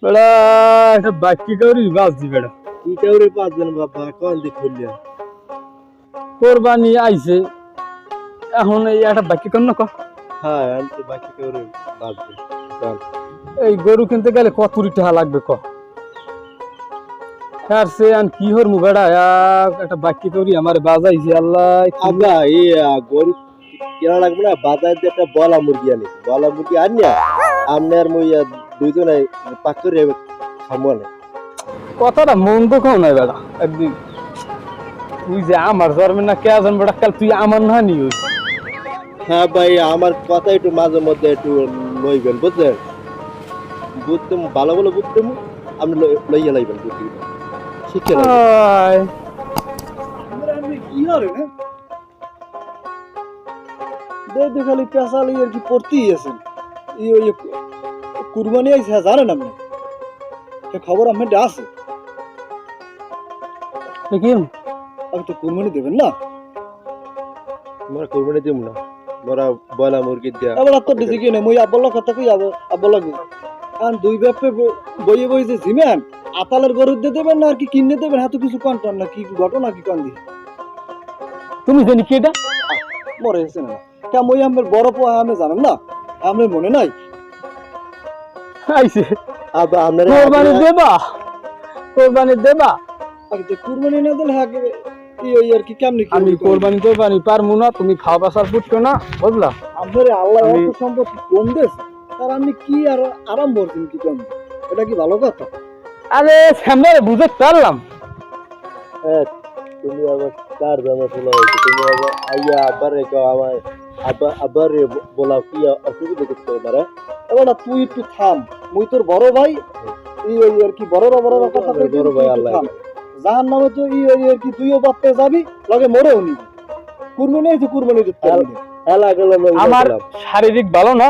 বেড়া একটা বাকি কাউরি বাঁচছি বেড়া কি কাউরে পাঁচজন বাবা কোন দিক খুললিয়া কোরবানি আইছে এখন এই একটা বাকি কর না হ্যাঁ আনতে বাকি কাউরে বাঁচবে এই গরু কিনতে গেলে কত টাকা লাগবে আর সে আন কি হর মু বেড়া একটা বাকি করি আমার বাজাইছে আল্লাহ আব্বা এই গরু কেনা লাগবে না বাজার দিয়ে একটা বলা মুরগি আনি বলা মুরগি আনিয়া আপনার মই দুইজনে পাক করে খামো না কথাটা মন্দ খাও না বেড়া একদিন তুই যে আমার জন্মে না কে জান বেড়া কাল তুই আমার না নিস হ্যাঁ ভাই আমার কথা একটু মাঝে মধ্যে একটু লইবেন বুঝলেন বুঝতে ভালো ভালো বুঝতে আপনি লইয়া লাইবেন বুঝতে শিখে কি হবে না দে খালি পেশালি আর কি পড়তেই আছেন ওই কুরবানি আইছে জানেন আপনি খবর আপনার আছে আপনি তো কুরবানি দেবেন না আমরা কুরবানি দেব না মোরা বলা মুরগি দিয়া আবার তো দিছি কি না মই আবল কথা কই আবল কারণ দুই ব্যাপে বইয়ে বইয়ে যে জিমেন আতালের গরু দিয়ে দেবেন না আর কি কিনে দেবেন হাতে কিছু কন্ট্রোল না কি ঘটনা কি কোন দি তুমি জানি কি এটা মরে গেছে না তা মই আমার বড় পোয়া আমি জানেন না আমার মনে নাই আইছে আবা আপনারা কোরবানি দেবা আগে তো কুরবানি না দিলে হাকে এই আর কি কেমনি আমি কোরবানি পারমু না তুমি খাওয়া বাসার ফুটছো না বুঝলা আপনার আল্লাহ অর্থ সম্পত্তি কম দেশ আর আপনি কি আর আরাম করছেন কি কম এটা কি ভালো কথা আরে সামনে বুঝে পারলাম তুমি আবার কার জামা তোলা হয়েছে তুমি আবার আইয়া আবার রেখো আমার আবার বলা কি অসুবিধা করতে পারে এবার না তুই একটু থাম মুই তোর বড় ভাই এই আর কি বড় কথা বড় ভাই আল্লাহ জাহান নামে তো এই আর কি তুইও বাপে যাবি লগে মরেও নিবি কুরবানি এই তো কুরবানি দিতে আমার শারীরিক ভালো না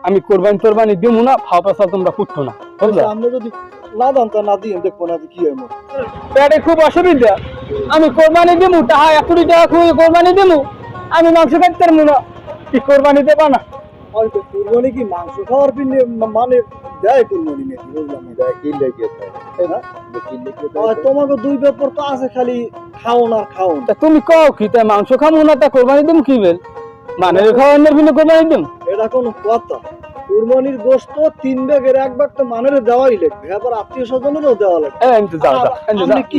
আমি কোরবানি দিমু না খাওয়া বাসা তোমরা ফুটছো না বুঝলা আমরা যদি না দামটা না দিয়ে দেখবো না কি হয় মোর পেটে খুব অসুবিধা আমি কোরবানি দিমু টাকা 1 টাকা খুঁজে কোরবানি দিমু আমি মাংস খাইতে পারবো না কি কোরবানি দেবা না হয়তো কুরবানি কি মাংস খাওয়ার মানে দেয় কুরবানি নাকি বুঝলাম না কি লেগে তাই না তোমাকে দুই ব্যাপার তো আছে খালি খাওন আর খাওন তা তুমি কও কি তাই মাংস খামু না তা কোরবানি দিমু কি বেল মানে খাওয়ানোর বিনা কোরবানি দিম এটা কোনো কথা কুরবানির গোশত 3 ভাগের 1 ভাগ তো মানের দেওয়াই লাগবে আবার আত্মীয় স্বজনেরও দেওয়া লাগবে আমি তো যাও আপনি কি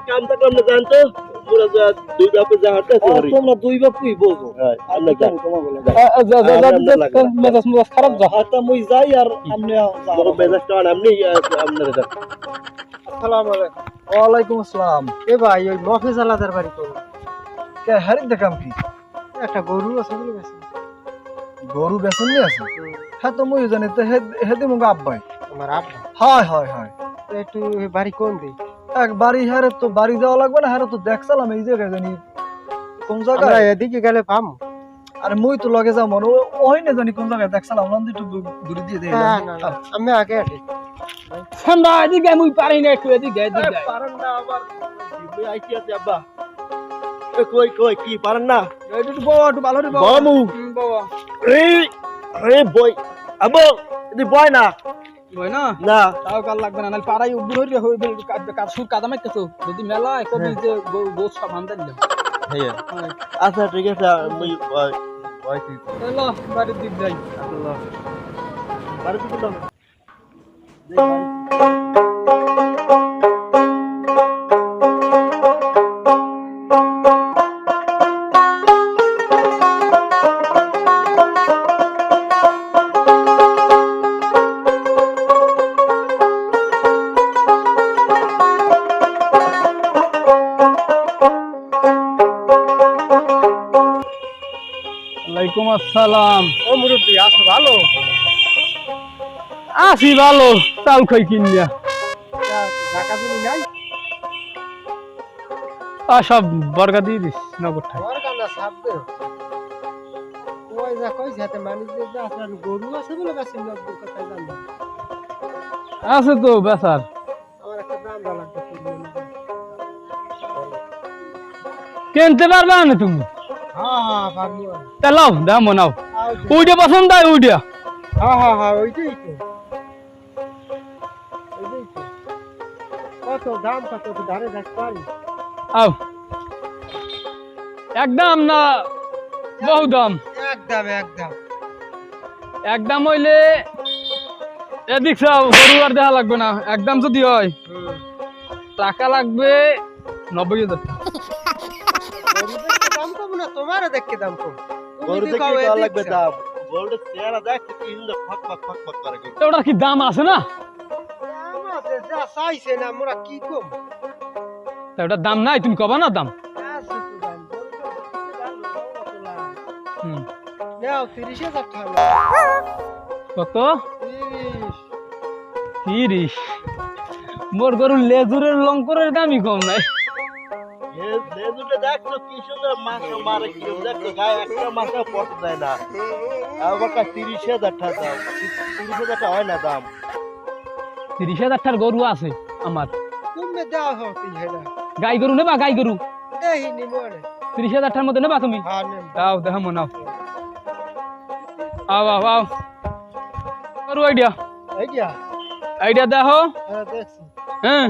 কাম থাকলে আপনি জানতো পুরো দুই বাপে যা হাঁটতে তোমরা দুই বাপই বোঝো আমরা জানি তোমার বলে মেজাজ খারাপ যা হাতে মই যাই আর আপনি বড় মেজাজটা আপনি আপনারা যান আসসালামু আলাইকুম ওয়ালাইকুম আসসালাম এ ভাই ওই মফিজ আলাদার বাড়ি তো কে হারিক দেখাম কি একটা গরু আছে বলে গেছে গরু বেচন নিয়ে আছে হ্যাঁ তো মই জানি তো হেদে মুগা আব্বাই আমার আব্বা হয় হয় হয় একটু বাড়ি কোন দিই এক বাড়ি হারে তো বাড়ি যাওয়া লাগবে না হারে তো দেখছিলাম এই জায়গায় জানি কোন জায়গায় এদিকে গেলে পাম আরে মই তো লগে যাও মনে ওই না জানি কোন জায়গায় দেখছিলাম না একটু দূরে দিয়ে দেই আমি আগে আছি ঠান্ডা এদিকে মুই পারি না একটু এদিকে পারেন না আবার তুই আইছি আছে আব্বা এ কই কি পারেন না একটু বাবা একটু ভালো রে বাবা বাবা রে বই আবো এদি বই না বই না না তাও কাল লাগবে না নাল পাড়াই উদ্দুর হইরে হইবে সুর কাদা মাইতেছো যদি মেলা কবি যে গোছ সব আনতে দিলাম হ্যাঁ আচ্ছা ঠিক আছে মই বইছি চলো বাড়ির দিক যাই আল্লাহ বাড়ির দিক যাও ওয়ালাইকুম আসসালাম ও মুরব্বি আছো ভালো আসি ভালো চাল খাই কিনিয়া ঢাকা দিলি নাই সব বর্গা দিয়ে দিস নগদ ঠাই ওর কানা সাপ দে কই যা কই যাতে মানুষ যে আসলে গরু আছে বলে কাছে লোক কথা জানি আছে তো বেচার আমার একটা দাম ভালো লাগবে কিনতে পারবা না তুমি হ্যাঁ পারবো তা লাও দাম নাও ওইটা পছন্দ হয় ওইটা হ্যাঁ ওইটাই তো কত দাম কত একটু ধারে যাচ্ছে পারি আও একদম না বহু দাম একদম একদম একদম হইলে এদিক চাও গরু আর দেখা লাগবে না একদম যদি হয় টাকা লাগবে 90,000 টাকা। গরু দেখতে দাম কম না তোমারও দেখতে দাম কম গরু দেখে ভালো লাগবে দাম গরুর চেহারা দেখ কি সুন্দর ফক ফক ফক ফক করে তো ওটার কি দাম আছে না দাম আছে যা চাইছে না মোরা কি কম তা ওটার দাম নাই তুমি কবা না দাম আছে তো দাম হুম নাও 30,000 টাকা কত 30 30 মোর গরু লেজুরের লঙ্করের দামই কম নাই লেজুটা দেখ তো কি সুন্দর মাছ মারে কি দেখ তো গায়ে একটা মাছও পড়তে যায় না আবার কা 30,000 টাকা দাম 30,000 টাকা হয় না দাম 30,000 টাকার গরু আছে আমার তুমি দাও হতে হেডা গাই গরু নেবা গাই গরু দেহিনি মোরে 30,000 টাকার মধ্যে নেবা তুমি হ্যাঁ নেন দাও দেখা মনে আও আও আও গরু আইডিয়া আইডিয়া আইডিয়া দেখো হ্যাঁ দেখছি হ্যাঁ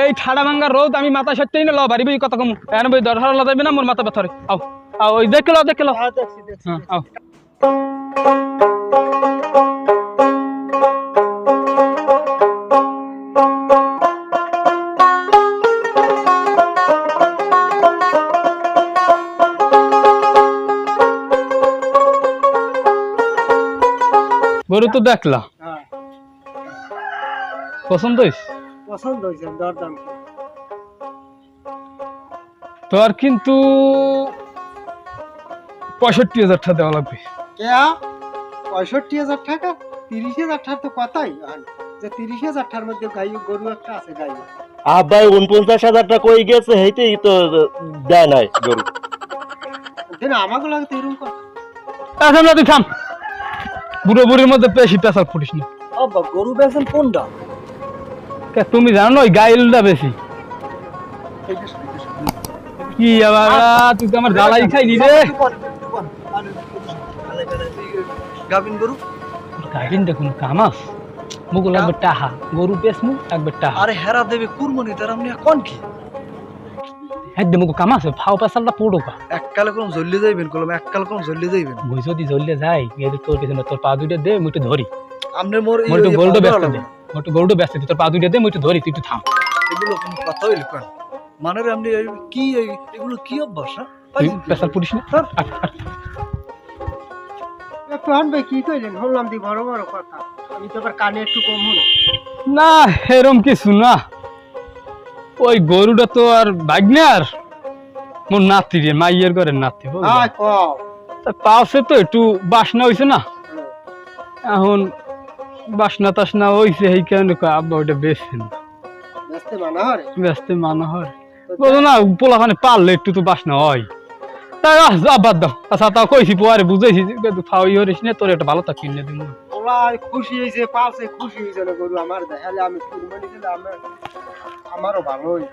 এই ঠাডা ভাঙ্গা রোদ আমি মাথা সত্যি না ল বাড়ি বই কথা কম এন বই দরকার লাগাইবে না মোর মাথা ব্যথা রে আও আও ওই দেখে লো হ্যাঁ দেখছি দেখছি হ্যাঁ আও গরু তো দেখলা হ্যাঁ পছন্দ হইছে পছন্দ হয়েছে দরদাম তোর কিন্তু 65,000 টাকা দেওয়া লাগবে কেয়া 65,000 টাকা 30,000 টাকা তো কথাই যে 30,000 টাকার মধ্যে গাই গরু একটা আছে গাই আব্বাই 49,000 টাকা কই গেছে হেইতেই তো দেয় নাই গরু দেন আমাকে লাগে তো এরকম কথা এখন না তুই থাম বুড়ো বুড়ির মধ্যে বেশি পেশাল ফুটিস না আব্বা গরু বেচেন কোনটা তুমি জানো না ওই গাইলটা বেশি কি আবার তুই তো আমার জ্বালাই খাইলি রে গাবিন গরু গাইলিন দেখুন কামাস মুখ লাগবে টাহা গরু পেস মুখ লাগবে টাহা আরে হেরা দেবে কুরবানি তার আমনি কোন কি একদম মুখ কামাস ফাও পেশালটা পুরো কা এককালে কোন জল্লি যাইবেন কলম এককালে কোন জল্লি যাইবেন বই যদি জ্বললে যাই এই তোর পিছনে তোর পা দুইটা দে মুই একটু ধরি আমনে মোর মোর একটু গোল্ড ব্যস্ত দে মোর একটু গোল্ড ব্যস্ত দে তোর পা দুইটা দে মুই একটু ধরি তুই একটু থাম এগুলো কোন কথা হইল কোন মানে আমনি কি এগুলো কি অভ্যাস তুই পেশাল ফুটিস না কোন ভাই কি কইলেন শুনলাম দি বড় বড় কথা আমি তো আবার কানে একটু কম হল না এরম কিছু না ওই গরুটা তো আর ভাগ্নার মোর নাতি রে মাইয়ের ঘরের নাতি হ্যাঁ কও পাওছে তো একটু বাসনা হইছে না এখন বাসনা টাসনা হইছে এই কারণে আব্বা ওইটা বেচছেন ব্যস্ত মানা হরে ব্যস্তে মানা হয় বলো না পোলাখানে পারলে একটু তো বাসনা হয় তাই বাদ দাও আচ্ছা তাও কইছি পরে বুঝাইছি খাওয়াই হরিস না তোর একটা ভালো তা কিনে দিব ওলা খুশি হইছে পাশে খুশি হইছে না গরু আমার দেখালে আমি কুরবানি দিলে আমারও ভালো হই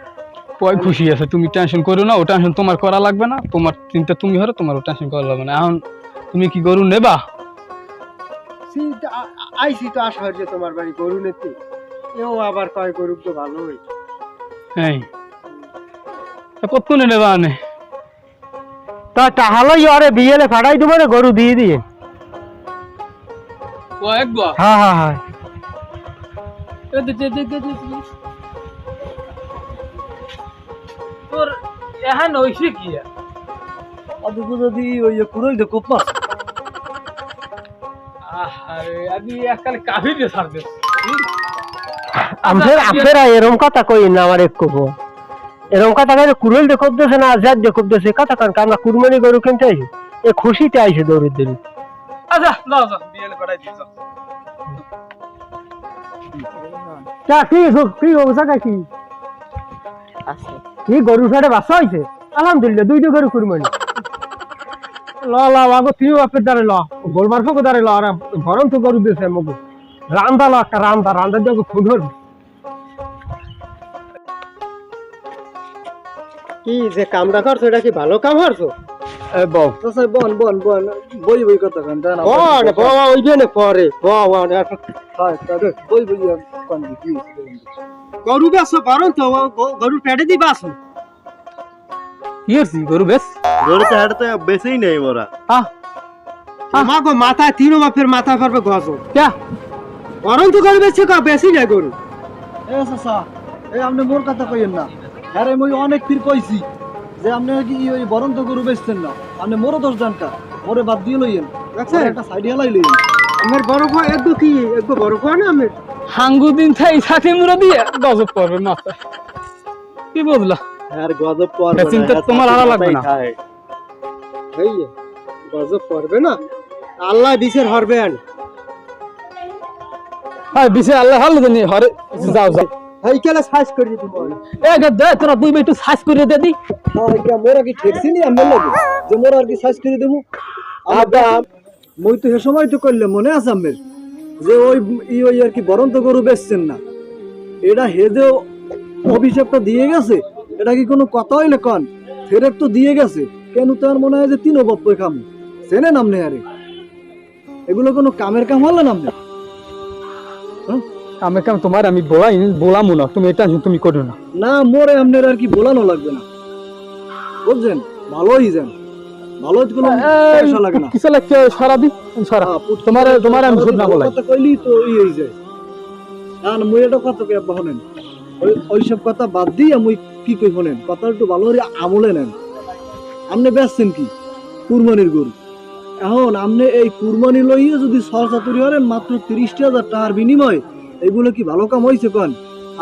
ওই খুশি আছে তুমি টেনশন করো না ও টেনশন তোমার করা লাগবে না তোমার চিন্তা তুমি হরে তোমারও টেনশন করা লাগবে না এখন তুমি কি গরু নেবা আইসি তো আশা হচ্ছে তোমার বাড়ি গরু নিতে এও আবার কয় গরু তো ভালো হই হ্যাঁ কতক্ষণে নেবা আনে তা তাহলে আরে বিয়েলে ফাড়াই দেবো না গরু দিয়ে দিয়ে ও একবার হ্যাঁ হ্যাঁ হ্যাঁ তোর এখন হইছে কি আদু যদি ওই কুরল দে কোপ মাছ আরে আমি এককাল কাফির রে ছাড় দে আপনারা এরকম কথা কই না আমার এক কব এরকম কথা কই কুরল দে কোপ দেছে না আজাদ দে কোপ দেছে কথা কান আমরা কুরবানি গরু কিনতে আইছি এ খুশিতে আইছে দৌড়ের দিন আচ্ছা নাও যাও বিয়েলে পাঠাই দিছ তা কি অবস্থা কি আছে কি গরু ছাড়ে বাসা হইছে আলহামদুলিল্লাহ দুইটা গরু কুরবানি ল ল বাবু তুই বাপের দ্বারে ল গোলমার ফোক দ্বারে ল আর ভরণ তো গরু দিয়েছে মগু রান্দা ল একটা রান্দা দিয়ে খুন ধরবি কি যে কামটা করছো এটা কি ভালো কাম করছো এ বউ চাচা বন বন বন বই বই কথা কেন জানা বল বাবা ওইবে না পরে বাবা হয় তাহলে বই বই কোন কি গরু বেশ বারণ তো গরুর পেটে দি বাস কি হচ্ছে গরু বেশ গরু তো হাড়তে বেশি নেই মোরা আহ আমাগো মাথা তিনো বাপের মাথা পারবে গজো ক্যা বারণ তো গরু বেশি কা বেশি না গরু এ চাচা এই আপনি মোর কথা কইেন না আরে মই অনেক ফির কইছি যে আপনি কি ওই বরন্ত গরু বেচছেন না আপনি মোরও দোষ জানকা মোরে বাদ দিয়ে লইয়েন দেখছেন? একটা সাইড হেলাই লইয়েন আমার বড় ভাই একটু কি একটু বড় ভাই না আমি হাঙ্গু দিন থাই সাথে মুড়া দিয়ে গজব পড়বে মাথা কি বুঝলা আর গজব পড়বে এই চিন্তা তোমার হারা লাগবে না। এই গজব পড়বে না আল্লাহ বিচার হরবেন হ্যাঁ বিশে আল্লাহ হালে জানি হরে যাও যাও এই কেলা সাইজ করে দিতে বল এ দে তোরা দুই একটু সাইজ করে দে দি মোরা কি ঠেকছি নি আমি লাগে যে মোরা আর কি সাইজ করে দেবো আবা মই তো সে সময় তো করলে মনে আছে আমের যে ওই আর কি বরন্ত গরু বেচছেন না এটা হেজে অভিশাপটা দিয়ে গেছে এটা কি কোনো কথা হইলে কন ফেরেক তো দিয়ে গেছে কেন তার মনে হয় যে তিনও বাপ্পে কাম চেনে নামনে আরে এগুলো কোনো কামের কাম হলো নামনে আমি কাম তোমার আমি বলামু না তুমি এটা তুমি করো না না মোরে আপনার আর কি বলানো লাগবে না বুঝছেন ভালোই যান ভালো কোনো পয়সা লাগে না কিছু লাগছে সারা দি সারা তোমার আমি শুধু না বলাই কথা কইলি তো হই যায় না না মই এটা কথা কই আব্বা শুনেন ওই সব কথা বাদ দিয়ে আমি কি কই শুনেন কথা একটু ভালো করে আমলে নেন আপনি বেচছেন কি কুরবানির গরু এখন আপনি এই কুরবানি লইয়ে যদি সরসাতুরি হরেন মাত্র 30,000 টাকার বিনিময়ে এইগুলো কি ভালো কাম হইছে কোন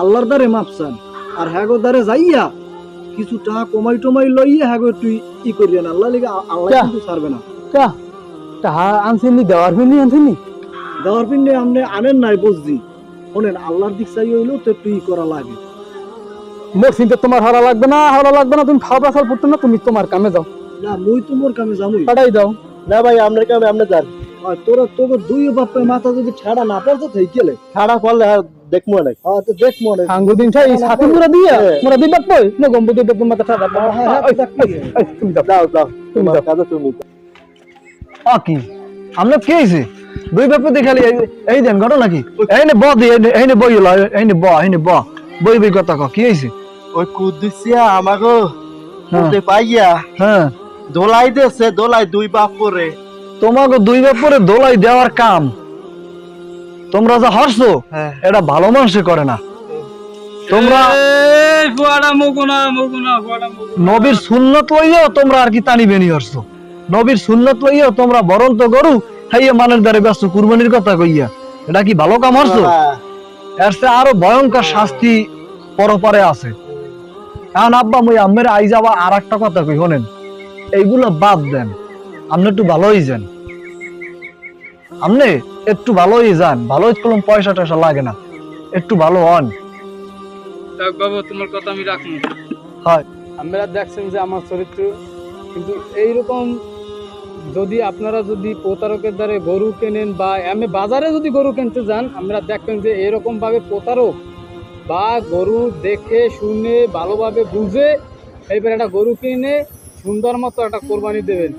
আল্লাহর দ্বারে মাপসান আর হ্যাগো দ্বারে যাইয়া কিছু টাকা কমাই টমাই লইয়া হ্যাগো তুই ই করিয়া না আল্লাহ লিগা আল্লাহ কিন্তু ছাড়বে না কা তাহা আনছিনি দেওয়ার ফিনি আনছিনি দেওয়ার পিন্ডে আপনি আনেন নাই বুঝছি শোনেন আল্লাহর দিক চাই হইলো তো একটু ই করা লাগে মোর চিন্তা তোমার হারা লাগবে না তুমি খাওয়া চাল পড়তো না তুমি তোমার কামে যাও না মুই তো মোর কামে যামুই পাঠাই দাও না ভাই আপনার কামে আপনি যান আর তোরা তোকে দুই বাপের মাথা যদি ছাড়া না পড়তো তাই কেলে ছাড়া পড়লে দেখমু না হ্যাঁ তো দেখমু না আঙ্গু দিন ছাই সাথে মুরা দিয়া মুরা দিবা কই না গম্বু দিতে তোমার মাথা ছাড়া তুমি দাও দাও দাও তোমার কাজে তুমি কি আমরা কি হয়েছে দুই ব্যাপার দেখালি এই দেন ঘটনা কি এই নে এই নে বই হলো এই নে বই কথা কি হয়েছে ওই কুদ্দুসিয়া আমাগো বলতে পাইয়া হ্যাঁ দোলাই দেছে দোলাই দুই বাপ করে তোমাকে দুই ব্যাপারে দোলাই দেওয়ার কাম তোমরা যা হরছো এটা ভালো মানুষে করে না তোমরা নবীর সুন্নত লইয়াও তোমরা আর কি টানি বেনি হরছো নবীর সুন্নত লইয়াও তোমরা বরন্ত গরু খাইয়া মানের দ্বারে ব্যস্ত কুরবানির কথা কইয়া এটা কি ভালো কাম হরছো এর চেয়ে আরো ভয়ঙ্কর শাস্তি পরপারে আছে এখন আব্বা মুই আম্মের আই যাওয়া আর একটা কথা কই শোনেন এইগুলো বাদ দেন আপনি একটু ভালোই যান আপনি একটু ভালোই যান ভালোই করলাম পয়সা টয়সা লাগে না একটু ভালো হন বাবু তোমার কথা আমি রাখবো হয় আমরা দেখছেন যে আমার চরিত্র কিন্তু এইরকম যদি আপনারা যদি প্রতারকের দ্বারা গরু কেনেন বা আমি বাজারে যদি গরু কিনতে যান আমরা দেখবেন যে এরকম ভাবে প্রতারক বা গরু দেখে শুনে ভালোভাবে বুঝে এইবার একটা গরু কিনে সুন্দর মতো একটা কোরবানি দেবেন